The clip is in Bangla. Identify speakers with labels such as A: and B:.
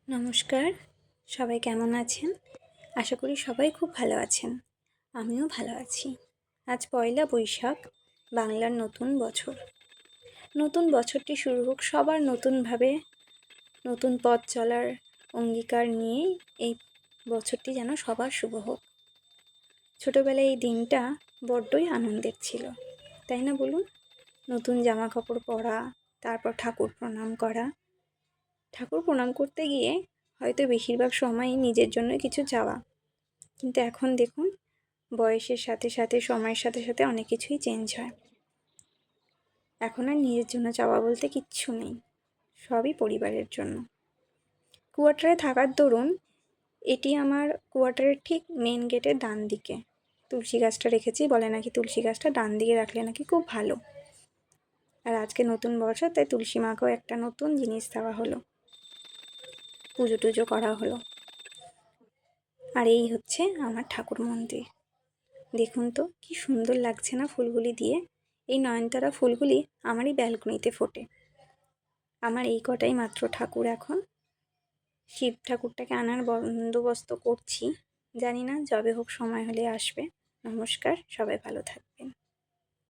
A: নমস্কার, সবাই কেমন আছেন? আশা করি সবাই খুব ভালো আছেন। আমিও ভালো আছি। আজ পয়লা বৈশাখ, বাংলার নতুন বছর। নতুন বছরটি শুরু হোক সবার নতুনভাবে, নতুন পথ চলার অঙ্গীকার নিয়েই এই বছরটি যেন সবার শুভ হোক। ছোটোবেলায় এই দিনটা বড্ডই আনন্দের ছিল, তাই না বলুন? নতুন জামা কাপড় পরা, তারপর ঠাকুর প্রণাম করা। ঠাকুর প্রণাম করতে গিয়ে হয়তো বেশিরভাগ সময়ই নিজের জন্য কিছু চাওয়া, কিন্তু এখন দেখুন বয়সের সাথে সাথে, সময়ের সাথে সাথে অনেক কিছুই চেঞ্জ হয়। এখন আর নিজের জন্য চাওয়া বলতে কিচ্ছু নেই, সবই পরিবারের জন্য। কোয়ার্টারে থাকার দরুন এটি আমার কোয়ার্টারের ঠিক মেন গেটের ডান দিকে তুলসী গাছটা রেখেছি। বলে নাকি তুলসী গাছটা ডান দিকে রাখলে নাকি খুব ভালো। আর আজকে নতুন বছর, তাই তুলসী মাকেও একটা নতুন জিনিস দেওয়া হলো, পুজো টুজো করা হলো। আর এই হচ্ছে আমার ঠাকুর মন্দির। দেখুন তো কি সুন্দর লাগছে না ফুলগুলি দিয়ে? এই নয়নতারা ফুলগুলি আমারই ব্যালকনিতে ফোটে। আমার এই কটাই মাত্র ঠাকুর। এখন শিব ঠাকুরটাকে আনার বন্দোবস্ত করছি, জানি না যবে হোক সময় হলে আসবে। নমস্কার, সবাই ভালো থাকবেন।